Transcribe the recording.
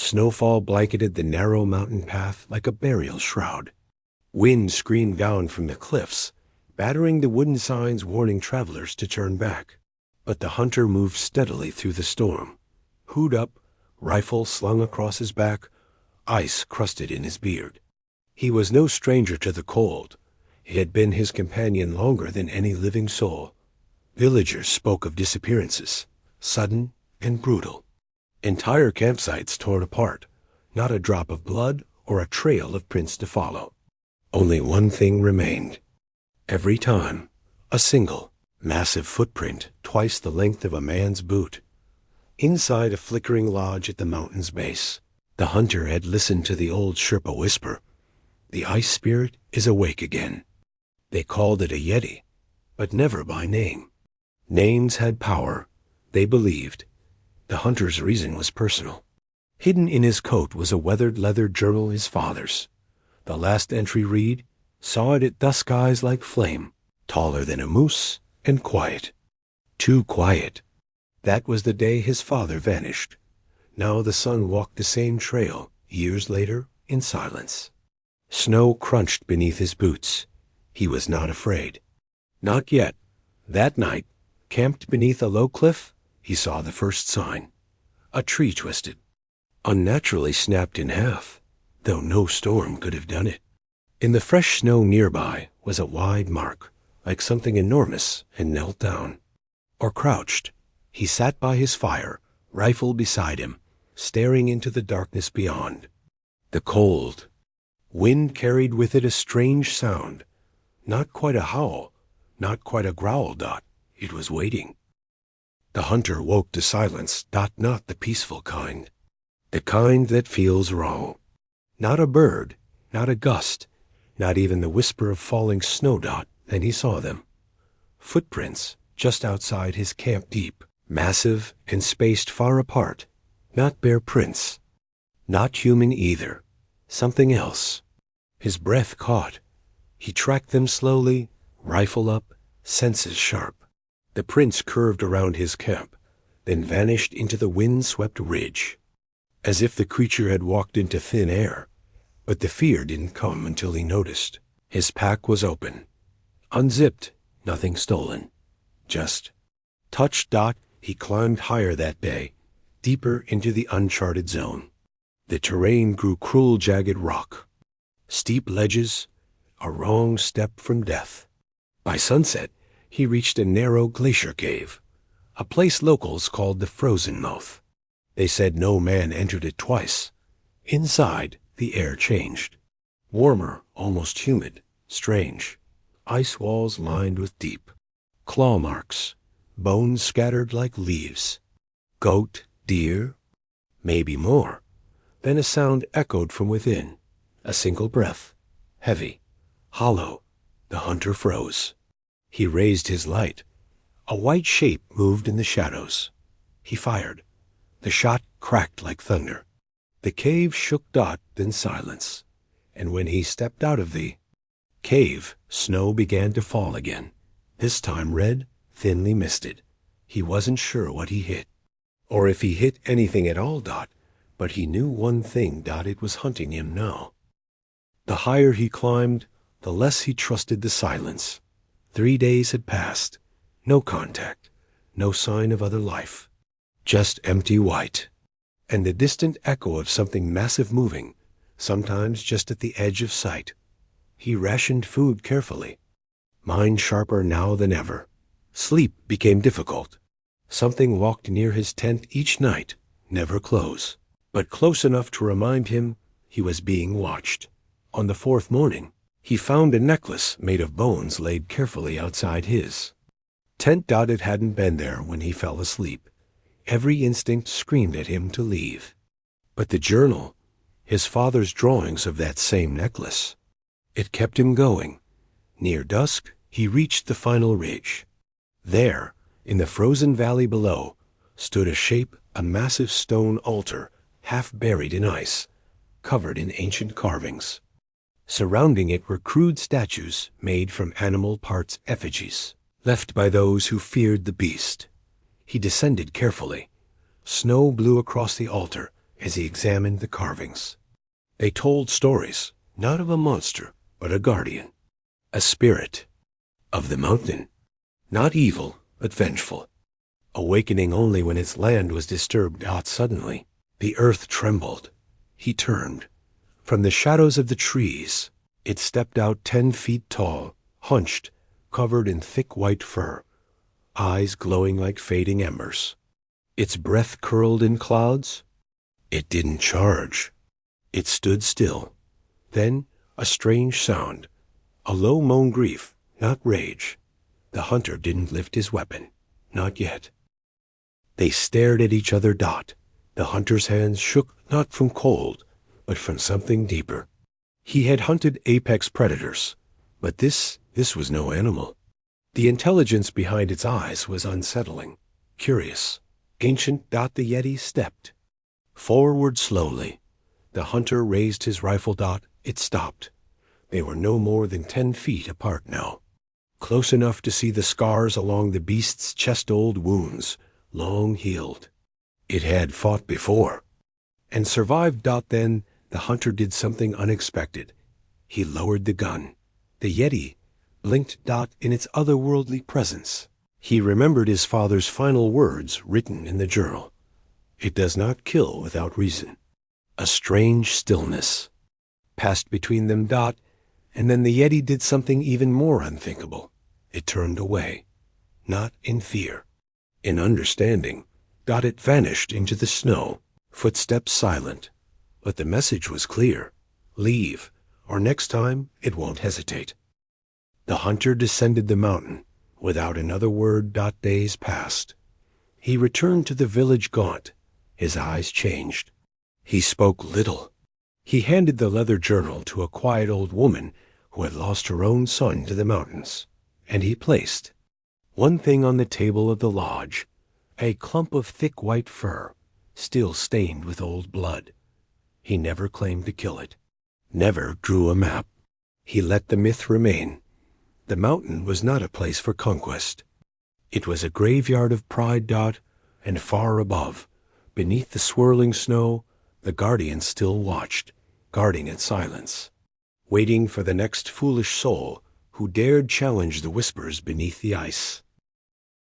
Snowfall blanketed the narrow mountain path like a burial shroud. Wind screamed down from the cliffs, battering the wooden signs warning travelers to turn back. But the hunter moved steadily through the storm. Hood up, rifle slung across his back, ice crusted in his beard. He was no stranger to the cold. It had been his companion longer than any living soul. Villagers spoke of disappearances, sudden and brutal. Entire campsites torn apart, not a drop of blood or a trail of prints to follow. Only one thing remained. Every time, a single, massive footprint twice the length of a man's boot. Inside a flickering lodge at the mountain's base, the hunter had listened to the old Sherpa whisper, "The ice spirit is awake again." They called it a Yeti, but never by name. Names had power, they believed. The hunter's reason was personal. Hidden in his coat was a weathered leather journal his father's. The last entry read, "Saw it at dusk, eyes like flame, taller than a moose and quiet." Too quiet. That was the day his father vanished. Now the son walked the same trail, years later, in silence. Snow crunched beneath his boots. He was not afraid. Not yet. That night, camped beneath a low cliff, he saw the first sign. A tree twisted. Unnaturally snapped in half, though no storm could have done it. In the fresh snow nearby was a wide mark, like something enormous had knelt down. Or crouched. He sat by his fire, rifle beside him, staring into the darkness beyond. The cold. Wind carried with it a strange sound. Not quite a howl, not quite a growl, Dot. It was waiting. The hunter woke to silence, Dot, not the peaceful kind. The kind that feels wrong. Not a bird, not a gust, not even the whisper of falling snow, Dot. Then he saw them. Footprints just outside his camp deep, massive and spaced far apart. Not bare prints. Not human either. Something else. His breath caught. He tracked them slowly, rifle up, senses sharp. The prints curved around his camp, then vanished into the wind-swept ridge. As if the creature had walked into thin air. But the fear didn't come until he noticed. His pack was open. Unzipped, nothing stolen. Just touch. Dot. He climbed higher that day, deeper into the uncharted zone. The terrain grew cruel, jagged rock. Steep ledges, a wrong step from death. By sunset, he reached a narrow glacier cave, a place locals called the Frozen Mouth. They said no man entered it twice. Inside, the air changed. Warmer, almost humid, strange. Ice walls lined with deep. Claw marks, bones scattered like leaves. Goat, deer, maybe more. Then a sound echoed from within. A single breath, heavy, hollow. The hunter froze. He raised his light. A white shape moved in the shadows. He fired. The shot cracked like thunder. The cave shook. Dot, then silence. And when he stepped out of the cave, snow began to fall again. This time red, thinly misted. He wasn't sure what he hit. Or if he hit anything at all, Dot. But he knew one thing, Dot, it was hunting him now. The higher he climbed, the less he trusted the silence. 3 days had passed. No contact. No sign of other life. Just empty white. And the distant echo of something massive moving, sometimes just at the edge of sight. He rationed food carefully. Mind sharper now than ever. Sleep became difficult. Something walked near his tent each night, never close, but close enough to remind him he was being watched. On the 4th morning, he found a necklace made of bones laid carefully outside his tent. Dot, it hadn't been there when he fell asleep. Every instinct screamed at him to leave. But the journal, his father's drawings of that same necklace, it kept him going. Near dusk, he reached the final ridge. There, in the frozen valley below, stood a shape, a massive stone altar, half buried in ice, covered in ancient carvings. Surrounding it were crude statues made from animal parts, effigies, left by those who feared the beast. He descended carefully. Snow blew across the altar, as he examined the carvings. They told stories, not of a monster, but a guardian, a spirit of the mountain, not evil, but vengeful, awakening only when its land was disturbed. Suddenly, the earth trembled. He turned. From the shadows of the trees, it stepped out 10 feet tall, hunched, covered in thick white fur, eyes glowing like fading embers. Its breath curled in clouds. It didn't charge. It stood still. Then a strange sound, a low moan, grief, not rage. The hunter didn't lift his weapon, not yet. They stared at each other. The hunter's hands shook not from cold, but from something deeper. He had hunted apex predators, but this was no animal. The intelligence behind its eyes was unsettling, curious, ancient. The Yeti stepped forward slowly. The hunter raised his rifle. It stopped. They were no more than 10 feet apart now, close enough to see the scars along the beast's chest, old wounds, long healed. It had fought before and survived. Then the hunter did something unexpected. He lowered the gun. The Yeti blinked. In its otherworldly presence, he remembered his father's final words written in the journal. It does not kill without reason. A strange stillness passed between them. And then the Yeti did something even more unthinkable. It turned away, not in fear, in understanding. It vanished into the snow, footsteps silent. But the message was clear. Leave, or next time it won't hesitate. The hunter descended the mountain without another word. Days passed. He returned to the village gaunt. His eyes changed. He spoke little. He handed the leather journal to a quiet old woman who had lost her own son to the mountains, and he placed one thing on the table of the lodge, a clump of thick white fur, still stained with old blood. He never claimed to kill it, never drew a map. He let the myth remain. The mountain was not a place for conquest. It was a graveyard of pride. And far above, beneath the swirling snow, the guardian still watched, guarding its silence, waiting for the next foolish soul who dared challenge the whispers beneath the ice.